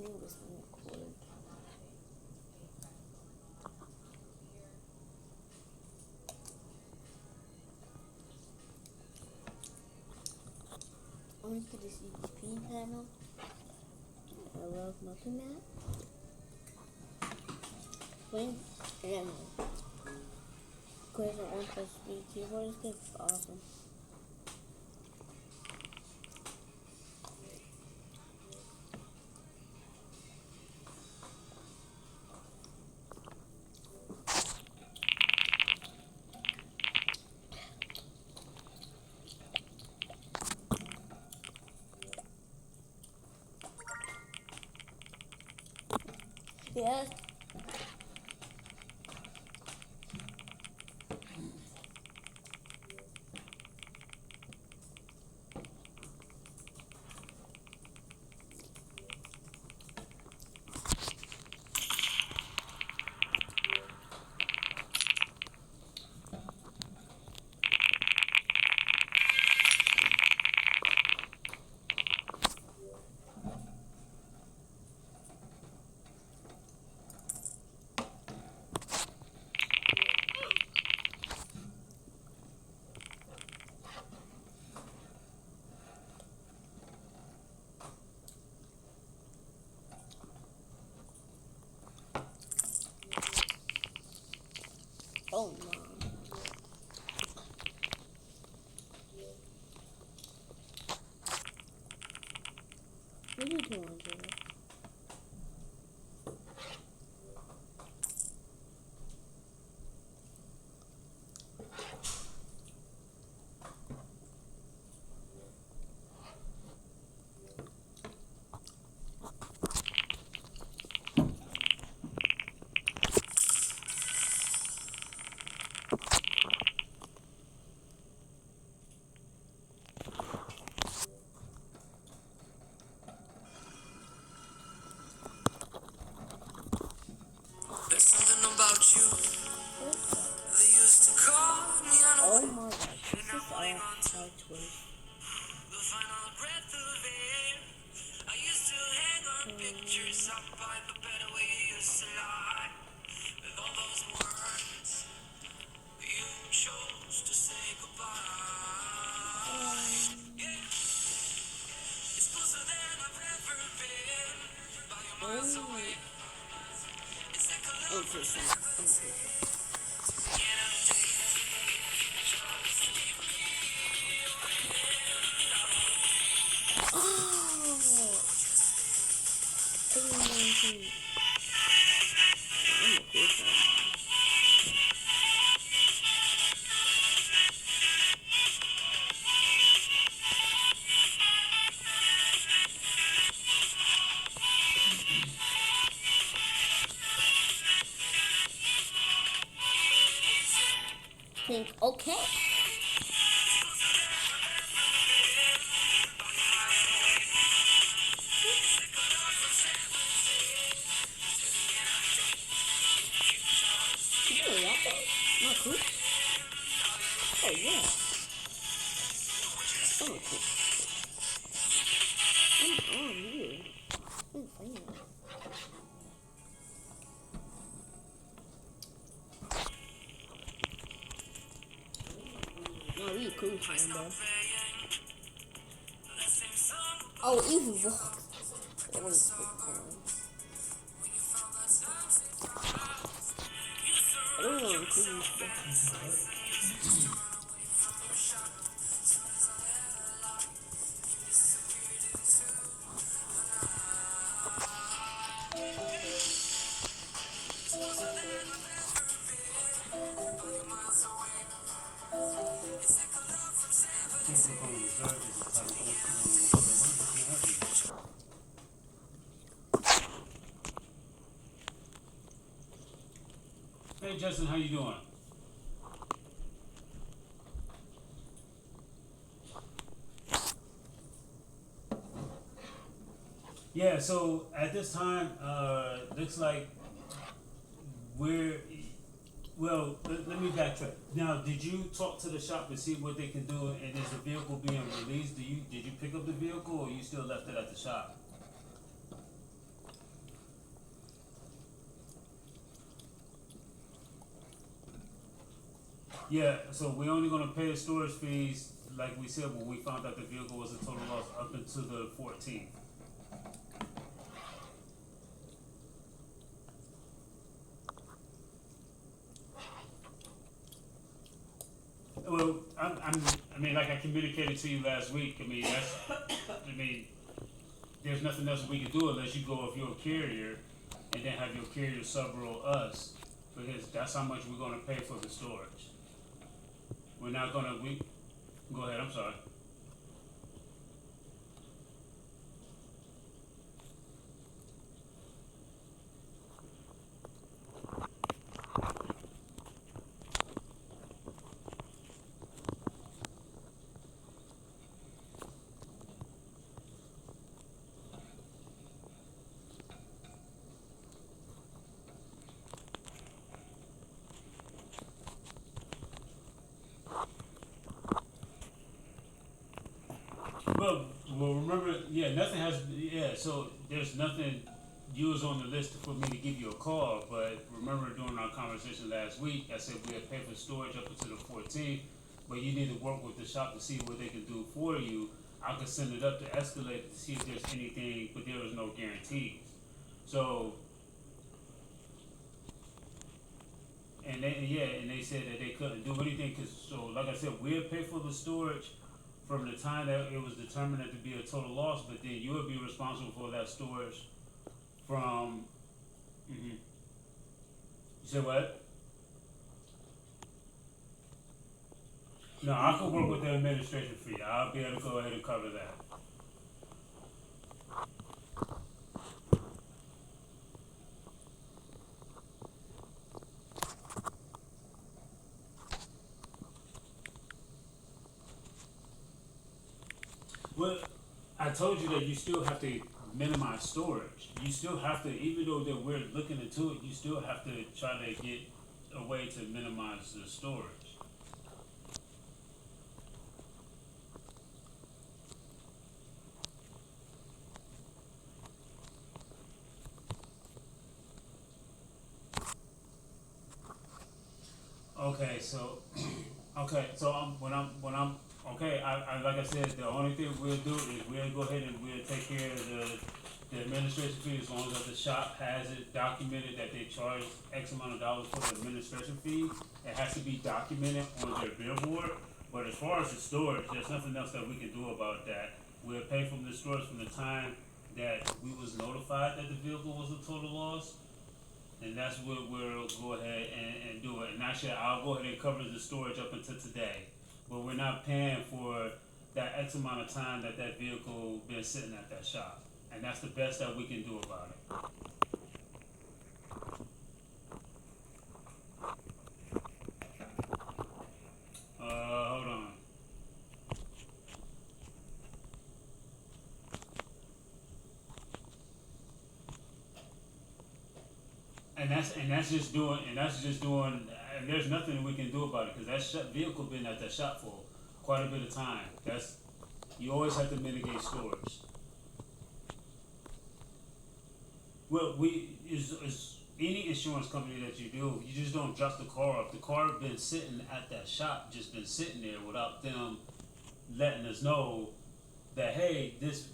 think this one recorded. Onto the CDP panel. I love nothing that. When and create an 1+3 keyboard is awesome. Yes. Oh no. What are you doing, Jimmy? There's something about you. They used to call me on Oh my god, this is our twist. the final breath of air. I used to hang on pictures up by the bed where you used to lie. With all those words, you chose to say goodbye. Yeah, it's closer than I've ever been. By your miles away. It's like a love from Think, okay. Not cool. Oh yeah. Oh cool. I'm on here. I'm playing. No, really cool time though. Oh, even walk. That was cool. I don't know if cool Hey Justin, how you doing? Yeah, so at this time, looks like we're, well, let me backtrack. Now, did you talk to the shop to see what they can do, and is the vehicle being released? Did you pick up the vehicle, or you still left it at the shop? Yeah, so we're only gonna pay the storage fees, like we said, when we found out the vehicle was a total loss up until the 14th. Well, I mean, like I communicated to you last week, I mean, there's nothing else we can do unless you go with your carrier and then have your carrier sub-roll us, because that's how much we're gonna pay for the storage. We're not gonna, go ahead, I'm sorry. Well, remember, yeah, nothing has, yeah, so there's nothing, you was on the list for me to give you a call, but remember during our conversation last week, I said we had paid for storage up until the 14th, but you need to work with the shop to see what they can do for you. I could send it up to escalate to see if there's anything, but there was no guarantees. So, and they said that they couldn't do anything, cause, so like I said, we'll pay for the storage from the time that it was determined to be a total loss, but then you would be responsible for that storage from, you said what? No, I could work with the administration fee, I'll be able to go ahead and cover that. Well, I told you that you still have to minimize storage. You still have to, even though that we're looking into it, you still have to try to get a way to minimize the storage. Okay, so, when I'm, okay, I, like I said, the only thing we'll do is we'll go ahead and we'll take care of the administration fee as long as the shop has it documented that they charge X amount of dollars for the administration fee. It has to be documented on their billboard, but as far as the storage, there's nothing else that we can do about that. We'll pay from the storage from the time that we was notified that the vehicle was a total loss. And that's what we'll go ahead and do it. And actually, I'll go ahead and cover the storage up until today. But we're not paying for that X amount of time that that vehicle been sitting at that shop. And that's the best that we can do about it. Hold on. And that's just doing, and there's nothing we can do about it, cause that vehicle been at that shop for quite a bit of time. You always have to mitigate storage. Well, is any insurance company that you do, you just don't drop the car off. The car been sitting at that shop, just been sitting there without them letting us know that, hey, this.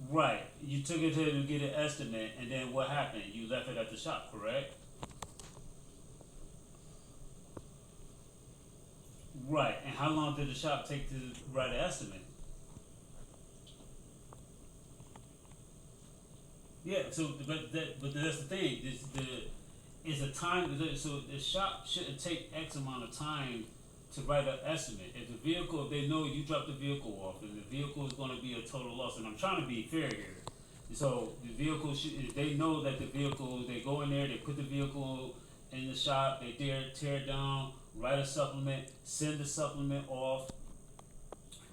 Right. You took it here to get an estimate, and then what happened? You left it at the shop, correct? Right. And how long did the shop take to write an estimate? Yeah. So, but that's the thing. It's a time. So the shop shouldn't take X amount of time to write an estimate. If the vehicle, if they know you dropped the vehicle off, and the vehicle is going to be a total loss, and I'm trying to be fair here. So the vehicle, if they know that the vehicle, they go in there, they put the vehicle in the shop, they tear it down, write a supplement, send the supplement off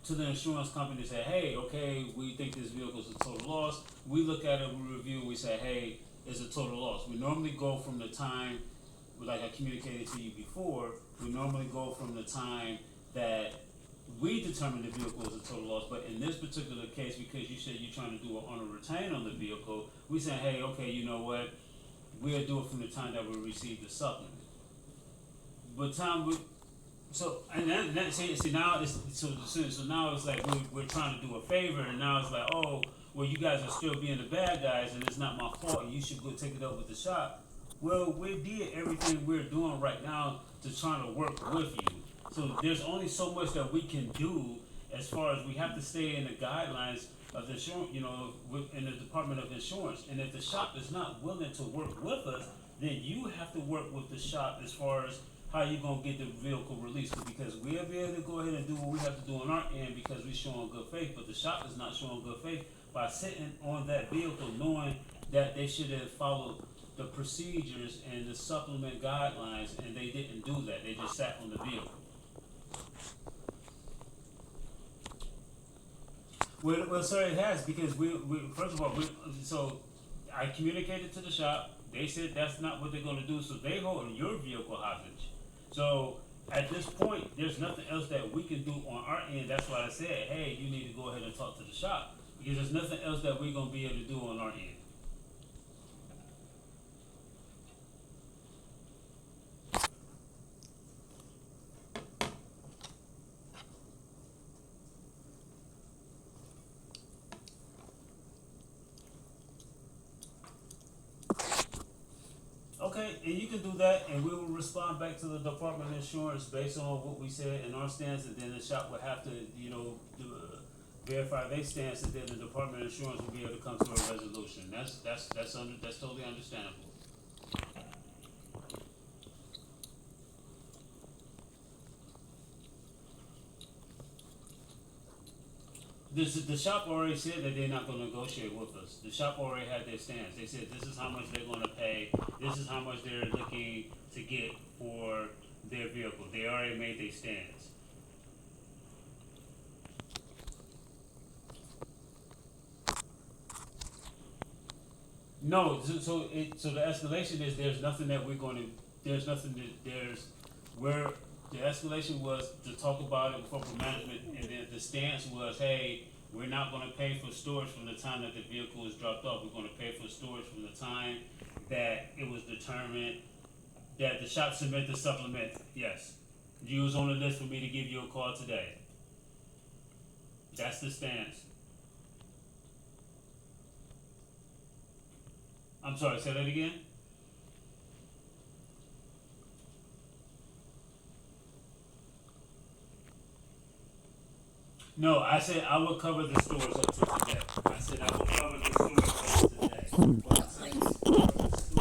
to the insurance company to say, hey, okay, we think this vehicle is a total loss. We look at it, we review, we say, hey, it's a total loss. We normally go from the time, like I communicated to you before, we normally go from the time that we determine the vehicle is a total loss, but in this particular case, because you said you're trying to do on a retain on the vehicle, we say, hey, okay, you know what? we'll do it from the time that we receive the supplement. But time we so and that see now it's so now it's like we're trying to do a favor, and now it's like, oh well, you guys are still being the bad guys and it's not my fault and you should go take it up with the shop. Well, we did everything we're doing right now to try to work with you. So there's only so much that we can do, as far as we have to stay in the guidelines of the insurance, in the Department of Insurance. And if the shop is not willing to work with us, then you have to work with the shop as far as how you gonna get the vehicle released. Because we'll be able to go ahead and do what we have to do on our end because we're showing good faith, but the shop is not showing good faith by sitting on that vehicle knowing that they should have followed the procedures and the supplement guidelines, and they didn't do that. They just sat on the vehicle. Well, sir, it has, because we first of all, so I communicated to the shop. They said that's not what they're going to do, so they hold your vehicle hostage. So at this point, there's nothing else that we can do on our end. That's why I said, hey, you need to go ahead and talk to the shop, because there's nothing else that we're going to be able to do on our end. Okay, and you can do that, and we will respond back to the Department of Insurance based on what we said in our stance, and then the shop would have to, verify their stance, and then the Department of Insurance will be able to come to a resolution. That's totally understandable. The shop already said that they're not gonna negotiate with us. The shop already had their stance. They said this is how much they're gonna pay, this is how much they're looking to get for their vehicle. They already made their stance. No, so the escalation is there's nothing that we're gonna, there's nothing that where the escalation was to talk about it before management, and then the stance was, hey, we're not gonna pay for storage from the time that the vehicle is dropped off. We're gonna pay for storage from the time that it was determined that the shop submit the supplement. Yes, you was on the list for me to give you a call today. That's the stance. I'm sorry, say that again? No, I said I will cover the stores up to today. I said I will cover the stores up to today. What I said is cover the stores.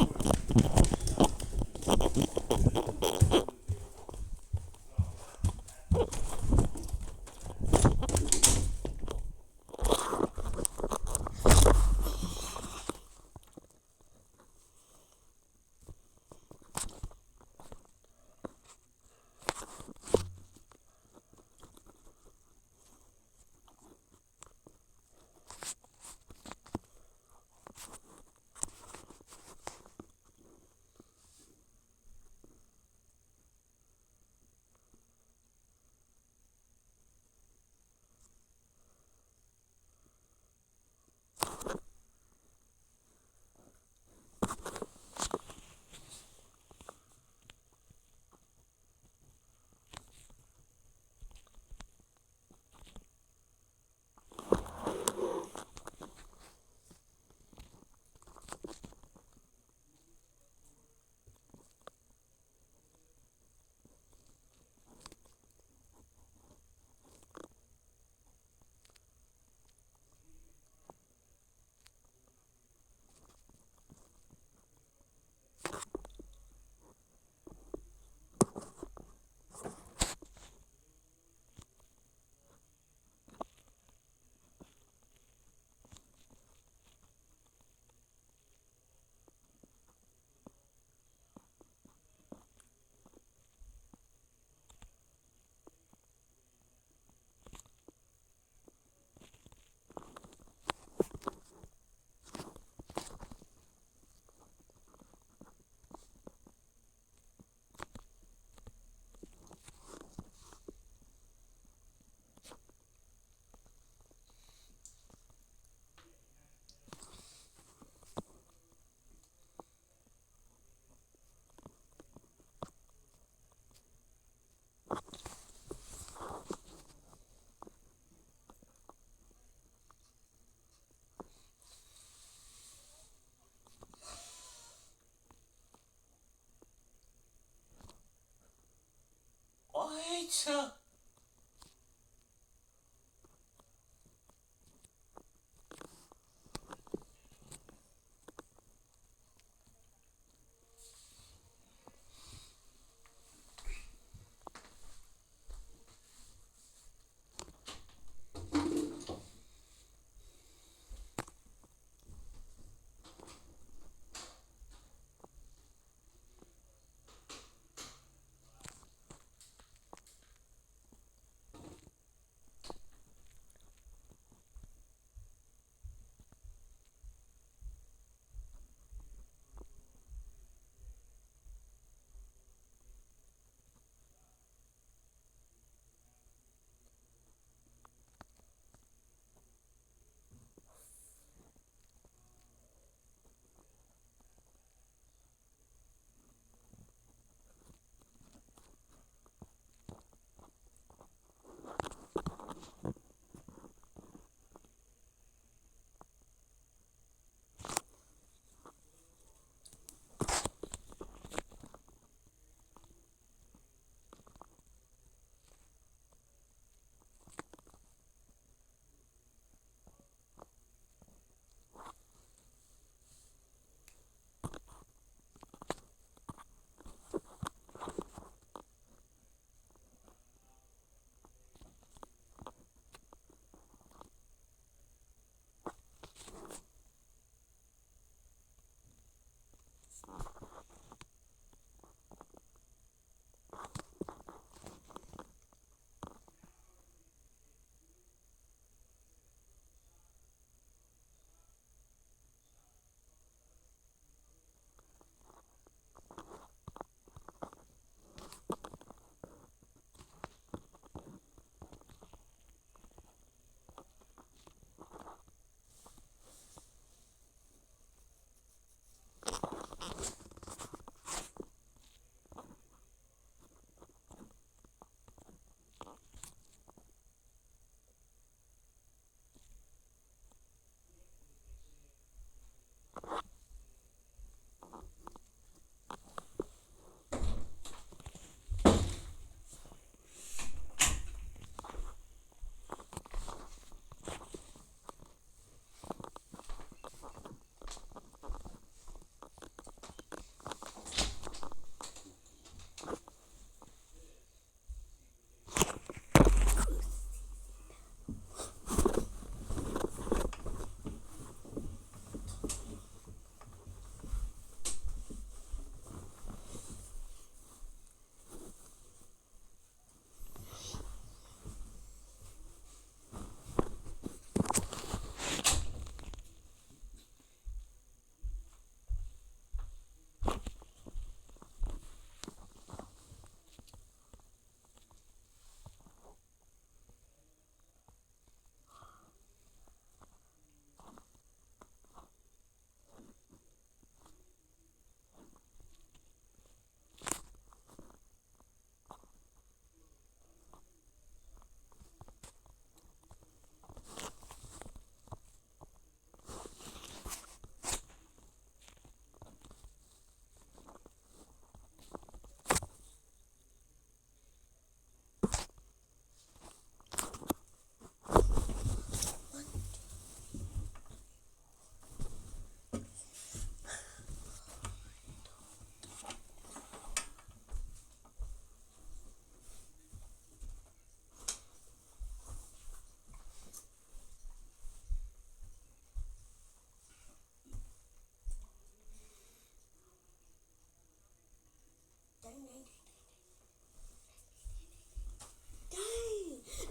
pizza.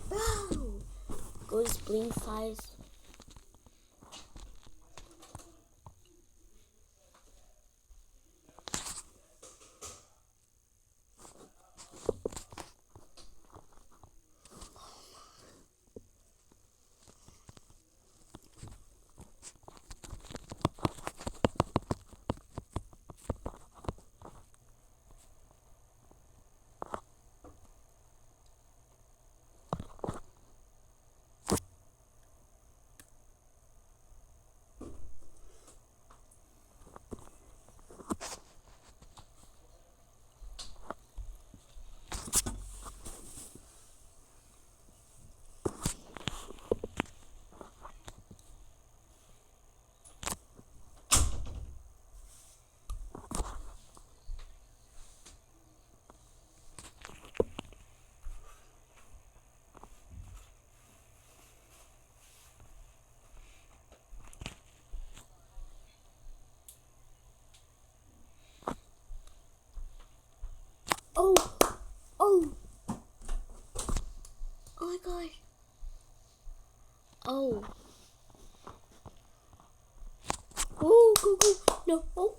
Bro! Go to Spleen Size. my gosh. Oh. Oh, go, go. No. Oh.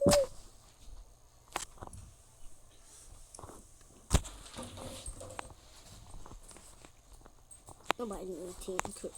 Nobody in the team could.